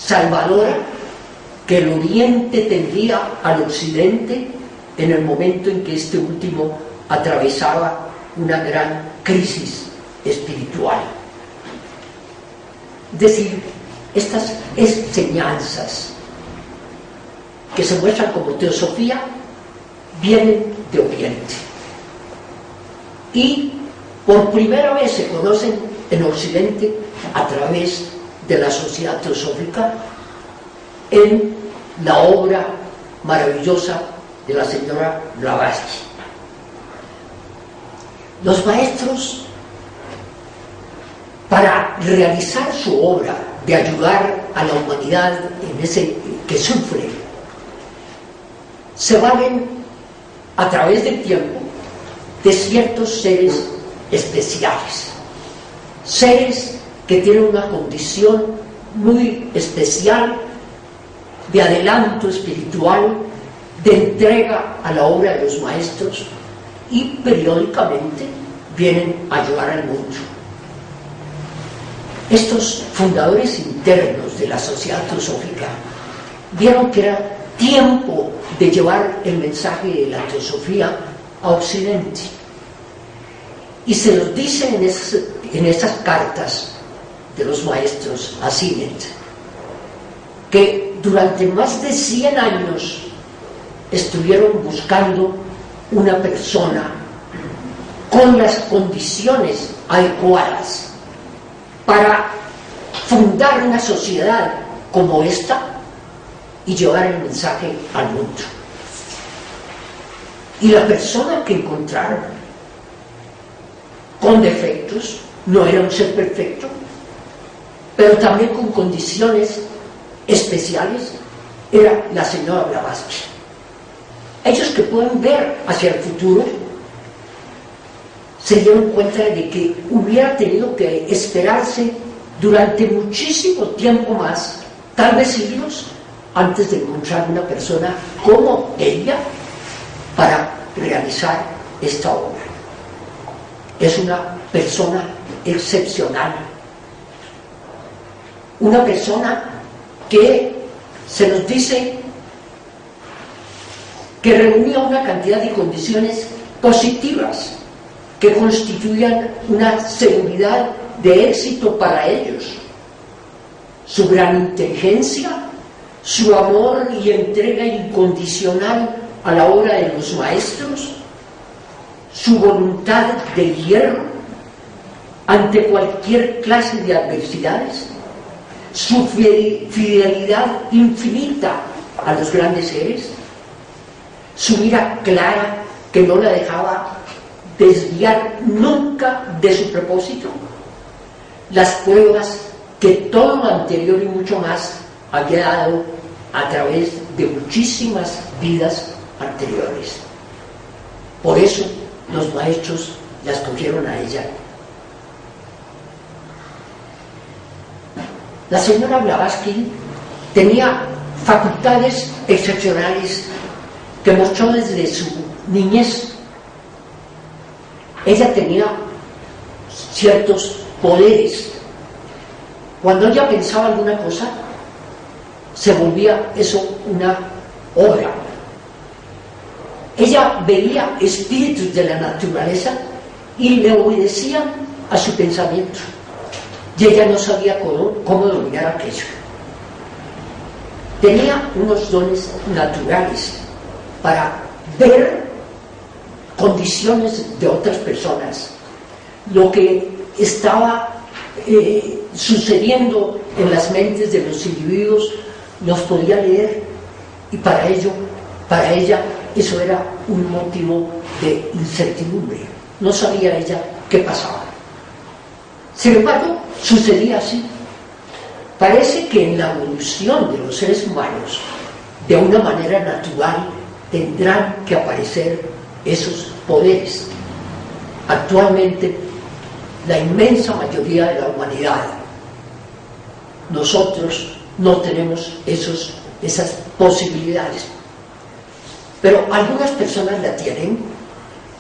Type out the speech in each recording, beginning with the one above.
salvadora que el Oriente tendría al Occidente en el momento en que este último atravesaba una gran crisis espiritual. Es decir, estas enseñanzas que se muestran como teosofía vienen de Oriente y por primera vez se conocen en Occidente a través de la Sociedad Teosófica en la obra maravillosa de la señora Blavatsky. Los maestros, para realizar su obra de ayudar a la humanidad en ese que sufre, se valen a través del tiempo de ciertos seres especiales, seres que tienen una condición muy especial de adelanto espiritual, de entrega a la obra de los maestros, y periódicamente vienen a ayudar al mundo. Estos fundadores internos de la Sociedad Teosófica vieron que era tiempo de llevar el mensaje de la teosofía a Occidente, y se los dice en esas cartas de los maestros a Sinet, que durante más de 100 años estuvieron buscando una persona con las condiciones adecuadas para fundar una sociedad como esta y llevar el mensaje al mundo. Y la persona que encontraron, con defectos, no era un ser perfecto, pero también con condiciones especiales, era la señora Blavatsky. Ellos que pueden ver hacia el futuro se dieron cuenta de que hubiera tenido que esperarse durante muchísimo tiempo más, tal vez siglos, antes de encontrar una persona como ella para realizar esta obra. Es una persona excepcional, una persona que se nos dice que reunía una cantidad de condiciones positivas que constituían una seguridad de éxito para ellos: su gran inteligencia, su amor y entrega incondicional a la obra de los maestros, su voluntad de hierro ante cualquier clase de adversidades, su fidelidad infinita a los grandes seres, su mira clara que no la dejaba desviar nunca de su propósito, las pruebas que todo lo anterior y mucho más había dado a través de muchísimas vidas anteriores. Por eso los maestros la escogieron a ella. La señora Blavatsky tenía facultades excepcionales que mostró desde su niñez. Ella tenía ciertos poderes. Cuando ella pensaba alguna cosa, se volvía eso una obra. Ella veía espíritus de la naturaleza y le obedecían a su pensamiento, y ella no sabía cómo dominar aquello. Tenía unos dones naturales para ver condiciones de otras personas, lo que estaba sucediendo en las mentes de los individuos, los podía leer, y para ella eso era un motivo de incertidumbre. No sabía ella qué pasaba. Sin embargo, sucedía así. Parece que en la evolución de los seres humanos, de una manera natural, tendrán que aparecer esos poderes. Actualmente, la inmensa mayoría de la humanidad, nosotros no tenemos esas posibilidades. Pero algunas personas la tienen,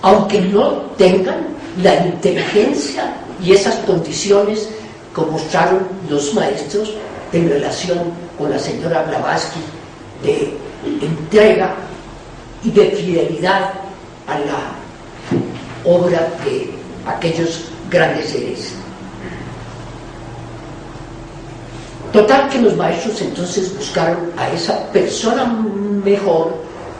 aunque no tengan la inteligencia y esas condiciones que mostraron los maestros en relación con la señora Blavatsky de entrega y de fidelidad a la obra de aquellos grandes seres. Total que los maestros entonces buscaron a esa persona mejor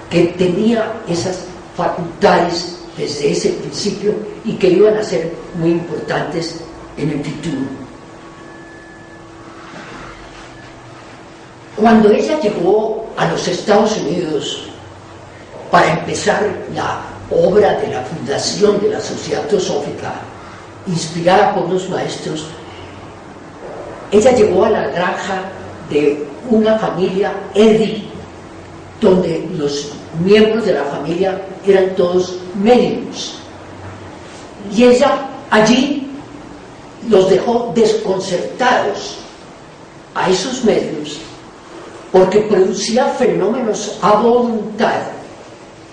que tenía esas facultades desde ese principio y que iban a ser muy importantes en el futuro. Cuando ella llegó a los Estados Unidos para empezar la obra de la fundación de la Sociedad Teosófica, inspirada por los maestros, ella llegó a la granja de una familia Eddy, donde los miembros de la familia eran todos médicos. Y ella allí los dejó desconcertados a esos medios porque producía fenómenos a voluntad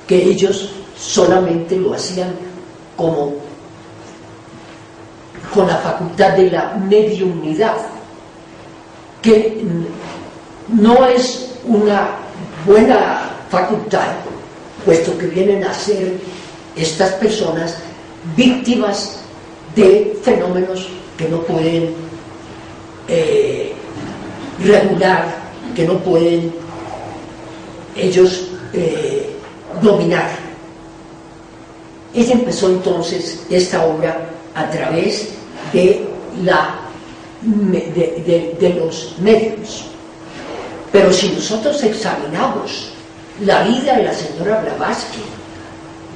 que ellos solamente lo hacían como con la facultad de la mediunidad, que no es una buena facultad, puesto que vienen a ser estas personas víctimas de fenómenos que no pueden regular, que no pueden ellos dominar. Ella empezó entonces esta obra a través de los medios. Pero si nosotros examinamos la vida de la señora Blavatsky,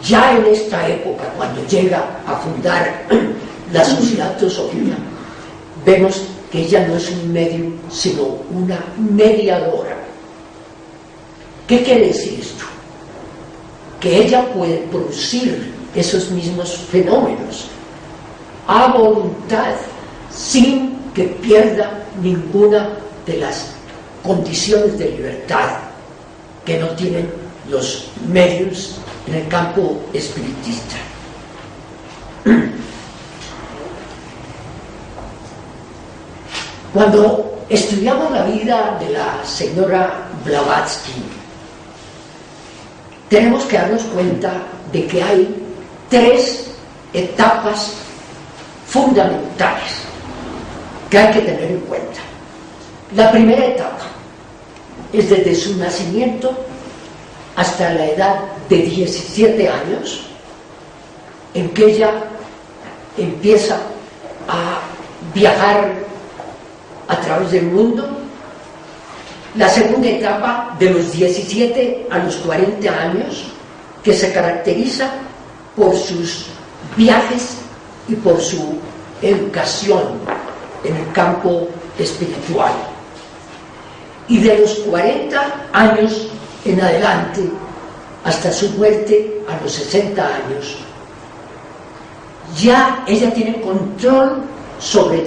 ya en esta época, cuando llega a fundar la Sociedad Teosófica, vemos que ella no es un medium, sino una mediadora. ¿Qué quiere decir esto? Que ella puede producir esos mismos fenómenos a voluntad, sin que pierda ninguna de las condiciones de libertad que no tienen los medios en el campo espiritista. Cuando estudiamos la vida de la señora Blavatsky, tenemos que darnos cuenta de que hay 3 etapas fundamentales que hay que tener en cuenta. La primera etapa es desde su nacimiento hasta la edad de 17 años, en que ella empieza a viajar a través del mundo. La segunda etapa, de los 17 a los 40 años, que se caracteriza por sus viajes y por su educación en el campo espiritual. Y de los 40 años en adelante hasta su muerte a los 60 años, ya ella tiene control sobre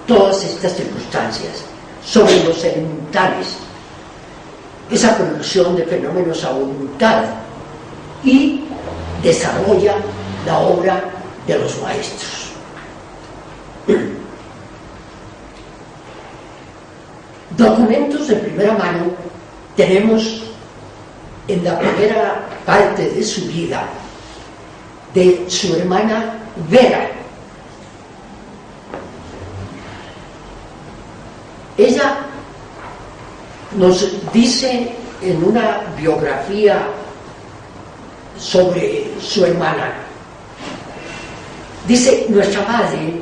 todas estas circunstancias, sobre los elementales, esa producción de fenómenos a voluntad, y desarrolla la obra de los maestros. Documentos de primera mano tenemos en la primera parte de su vida de su hermana Vera. Ella nos dice en una biografía sobre su hermana, dice: nuestra madre,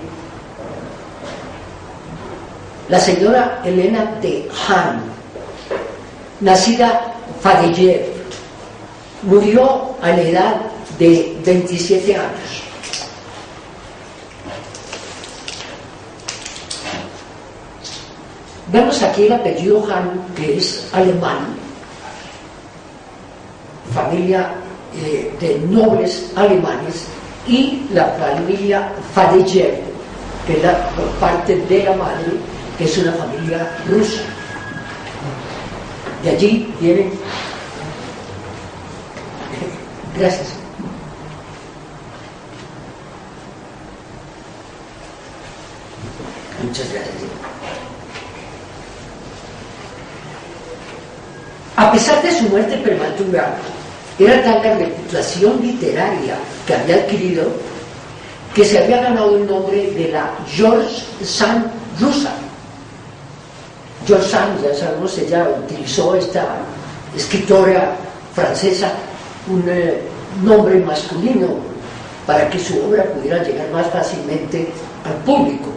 la señora Elena de Han, nacida Fadeyev, murió a la edad de 27 años. Vemos aquí el apellido Han, que es alemán, familia de nobles alemanes, y la familia Fadeyev, que es por parte de la madre, que es una familia rusa. De allí vienen. Gracias. Muchas gracias. A pesar de su muerte prematura, era tal la reputación literaria que había adquirido que se había ganado el nombre de la George Sand rusa. George Sand, ya sabemos, ella utilizó, esta escritora francesa, un nombre masculino para que su obra pudiera llegar más fácilmente al público.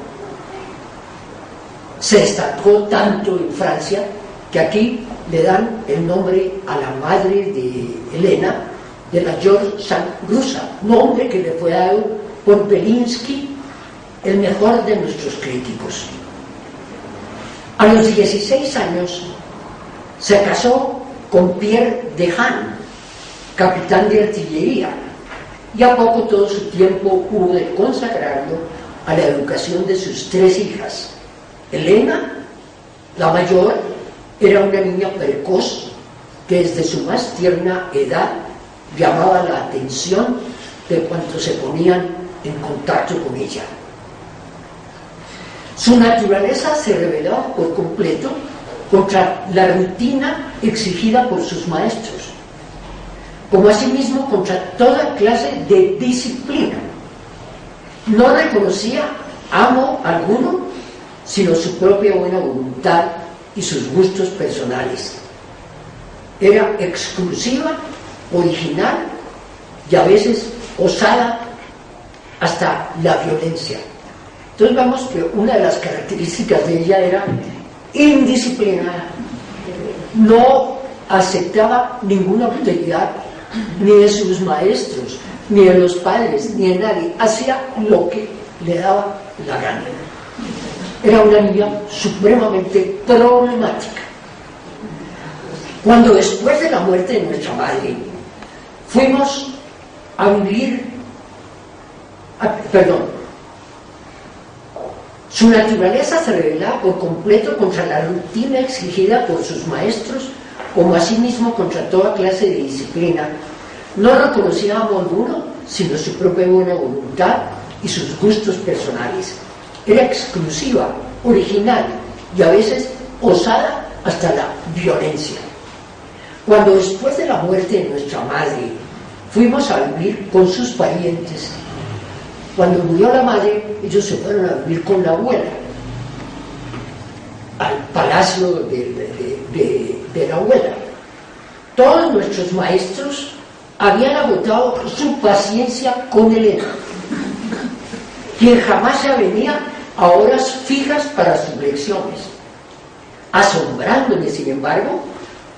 Se destacó tanto en Francia que aquí le dan el nombre a la madre de Helena, de la George Sand rusa, nombre que le fue dado por Belinsky, el mejor de nuestros críticos. A los 16 años se casó con Pierre de Hahn, capitán de artillería, y a poco todo su tiempo hubo de consagrarlo a la educación de sus 3 hijas. Helena, la mayor, era una niña precoz que desde su más tierna edad llamaba la atención de cuantos se ponían en contacto con ella. Su naturaleza se rebelaba por completo contra la rutina exigida por sus maestros, como asimismo contra toda clase de disciplina. No reconocía amo alguno, sino su propia buena voluntad y sus gustos personales. Era exclusiva, original y a veces osada hasta la violencia. Entonces vemos que una de las características de ella era indisciplinada. No aceptaba ninguna autoridad, ni de sus maestros, ni de los padres, ni de nadie. Hacía lo que le daba la gana. Era una niña supremamente problemática. Cuando después de la muerte de nuestra madre fuimos a vivir, su naturaleza se rebelaba por completo contra la rutina exigida por sus maestros, como asimismo contra toda clase de disciplina. No reconocía amor alguno, sino su propia buena voluntad y sus gustos personales. Era exclusiva, original y a veces osada hasta la violencia. Cuando después de la muerte de nuestra madre fuimos a vivir con sus parientes, cuando murió la madre, ellos se fueron a vivir con la abuela al palacio de la abuela. Todos nuestros maestros habían agotado su paciencia con Helena, quien jamás se avenía a horas fijas para sus lecciones, asombrándome, sin embargo,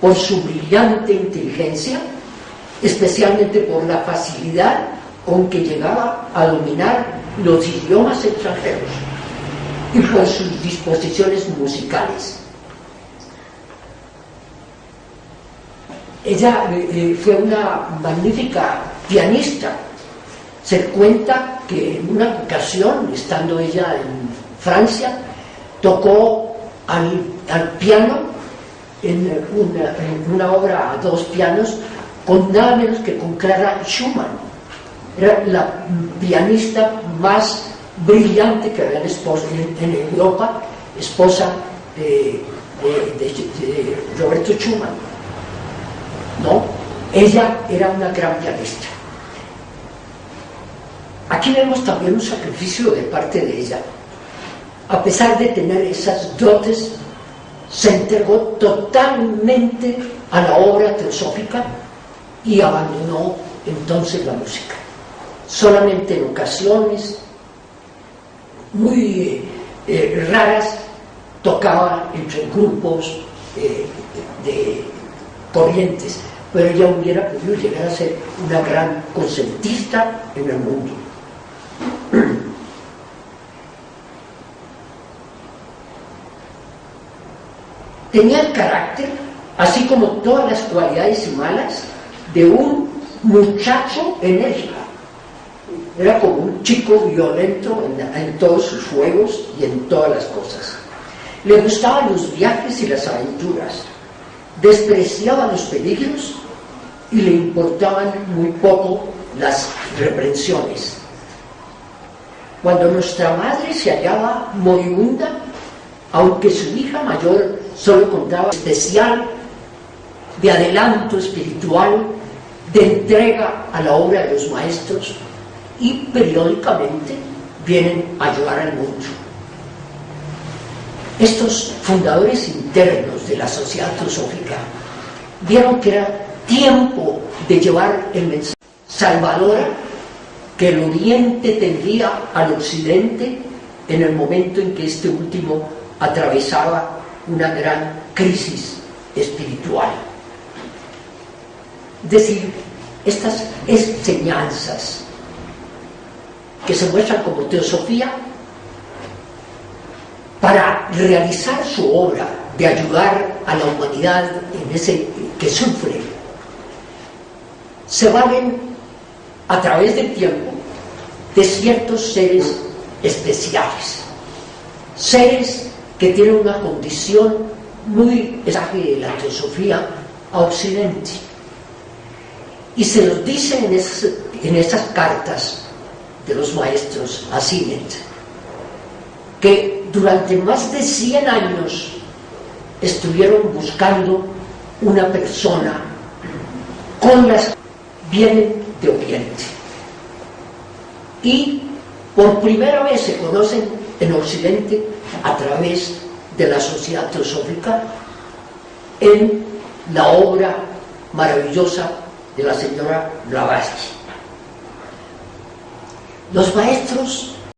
por su brillante inteligencia, especialmente por la facilidad con que llegaba a dominar los idiomas extranjeros y por sus disposiciones musicales. Ella fue una magnífica pianista. Se cuenta que en una ocasión, estando ella en Francia, tocó al piano en una obra a 2 pianos con nada menos que con Clara Schumann. Era la pianista más brillante que había en Europa, esposa de Roberto Schumann. ¿No? Ella era una gran pianista. Aquí vemos también un sacrificio de parte de ella. A pesar de tener esas dotes, se entregó totalmente a la obra teosófica y abandonó entonces la música. Solamente en ocasiones muy raras tocaba entre grupos de corrientes, pero ella hubiera podido llegar a ser una gran concertista en el mundo. Tenía el carácter, así como todas las cualidades y malas, de un muchacho enérgico. Era como un chico violento en todos sus juegos y en todas las cosas. Le gustaban los viajes y las aventuras, despreciaba los peligros y le importaban muy poco las reprensiones. Cuando nuestra madre se hallaba moribunda, aunque su hija mayor solo contaba especial de adelanto espiritual, de entrega a la obra de los maestros, y periódicamente vienen a ayudar al mundo. Estos fundadores internos de la Sociedad Teosófica vieron que era tiempo de llevar el mensaje salvador que el Oriente tendría al Occidente en el momento en que este último atravesaba una gran crisis espiritual. Es decir, estas enseñanzas que se muestran como teosofía para realizar su obra de ayudar a la humanidad en ese que sufre, se valen a través del tiempo de ciertos seres especiales, seres que tienen una condición muy mensaje de la teosofía a Occidente, y se los dice en esas cartas de los maestros a Sinet, que durante más de 100 años estuvieron buscando una persona con las que vienen de Oriente, y por primera vez se conocen en Occidente a través de la Sociedad Teosófica en la obra maravillosa de la señora Blavatsky. Los maestros